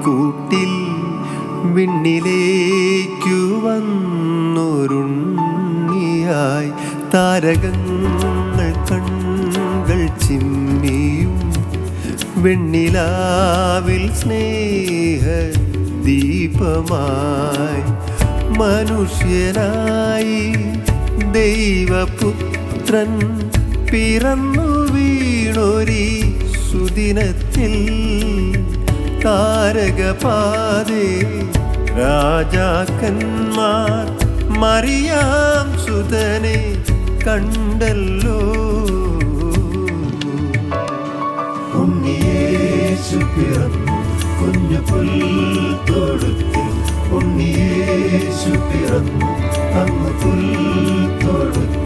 പുൽക്കൂട്ടിൽ വിണ്ണിലേക്കു വന്നൊരുണ്ണിയായി താരകങ്ങൾ കണ്ണുകൾ ചിമ്മിയും വെണ്ണിലാവിൽ സ്നേഹ ദീപമായി മനുഷ്യനായി ദൈവപുത്രൻ പിറന്നു വീണൊരീ സുദിനത്തിൽ താരകപാതേ രാജാക്കന്മാർ മറിയാം സുതനെ കണ്ടല്ലോ. ഉണ്ണിയേശു പിറന്നു കുഞ്ഞു പുൽത്തൊഴുത്തിൽ, ഉണ്ണിയേശു പിറന്നു അങ്ങ് പുൽത്തൊഴുത്തിൽ.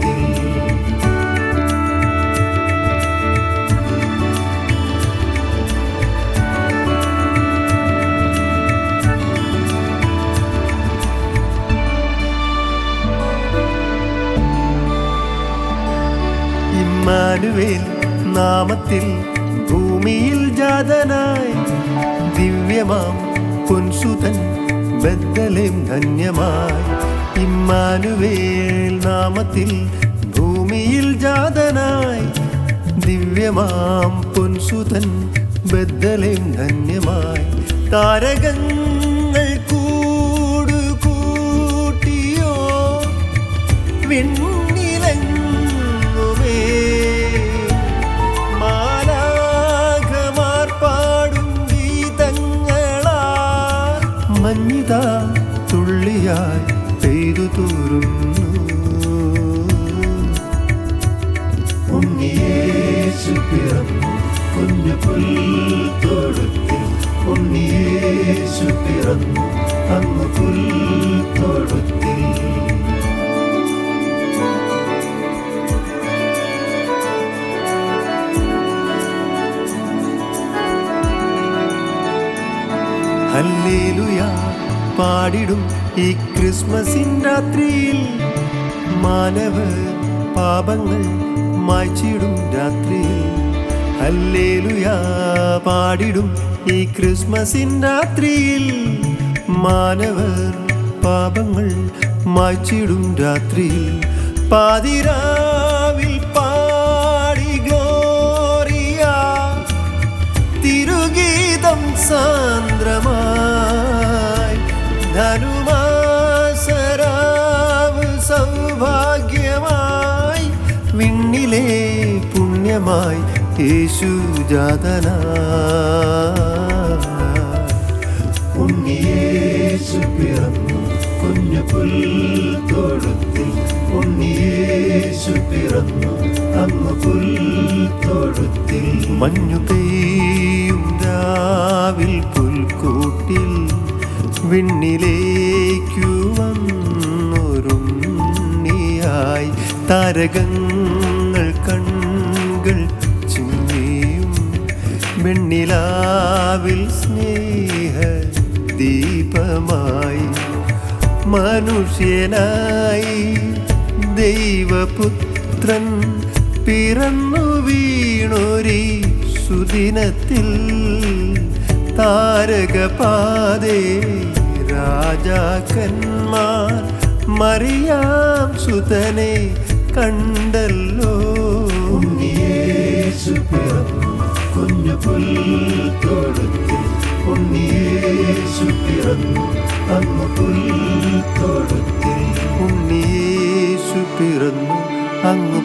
ഇമ്മാനുവേൽ നാമത്തിൽ ഭൂമിയിൽ ജാതനായി ദിവ്യമാം പൊൻസുതൻ ബെത്ലഹേം ധന്യമായി. ഇമ്മാനുവേൽ നാമത്തിൽ ഭൂമിയിൽ ജാതനായി ദിവ്യമാം പൊൻസുതൻ ബെത്ലഹേം ധന്യമായി. താരകങ്ങൾ കൂടുകൂട്ടിയോ വിണ്ണിലെങ്ങുമേ, മാലാഖമാർ പാടും ഗീതങ്ങളാൽ മഞ്ഞിതാ തുള്ളിയായി പെയ്തു തൂറുന്നു. ഉണ്ണിയേശു പിറന്നു കുഞ്ഞു പുൽത്തൊഴുത്തിൽ, ഉണ്ണിയേശു പിറന്നു അങ്ങ് പുൽത്തൊഴുത്തിൽ. ഹല്ലേലൂയ പാടിടും ഈ ക്രിസ്മസിൻ രാത്രിയിൽ, മാനവർ പാപങ്ങൾ മായ്ച്ചിടും രാത്രിയിൽ. ഹല്ലേലൂയ പാടിടും ഈ ക്രിസ്മസിൻ രാത്രിയിൽ, മാനവർ പാപങ്ങൾ മായ്ച്ചിടും രാത്രിയിൽ. പാതിരാവിൽ പാടി ഗ്ലോറിയ തിരുഗീതം സാന്ദ്രമായി, ധനുമാസരാവ് സൗഭാഗ്യമായി, വിണ്ണിലെ പുണ്യമായി യേശു ജാതനായി. ഉണ്ണിയേശു പിറന്നു കുഞ്ഞു പുൽത്തൊഴുത്തിൽ, ഉണ്ണിയേശു പിറന്നു അങ്ങ് പുൽത്തൊഴുത്തിൽ. മഞ്ഞു പെയ്യും രാവിൽ പുൽക്കൂട്ടിൽ വിണ്ണിലേക്കു വന്നൊരുണ്ണിയായി താരകങ്ങൾ കണ്ണുകൾ ചിമ്മിയും വെണ്ണിലാവിൽ സ്നേഹ ദീപമായി മനുഷ്യനായി ദൈവപുത്രൻ പിറന്നു വീണൊരീ സുദിനത്തിൽ താരകപാതേ രാജാക്കന്മാർ മറിയാം സുതനെ കണ്ടല്ലോ. ഉണ്ണിയേശു പിറന്നു കുഞ്ഞു പുൽത്തൊഴുത്തിൽ, ഉണ്ണിയേശു പിറന്നു അങ്ങ് പുൽത്തൊഴുത്തിൽ. ഉണ്ണിയേശു പിറന്നു അങ്ങ്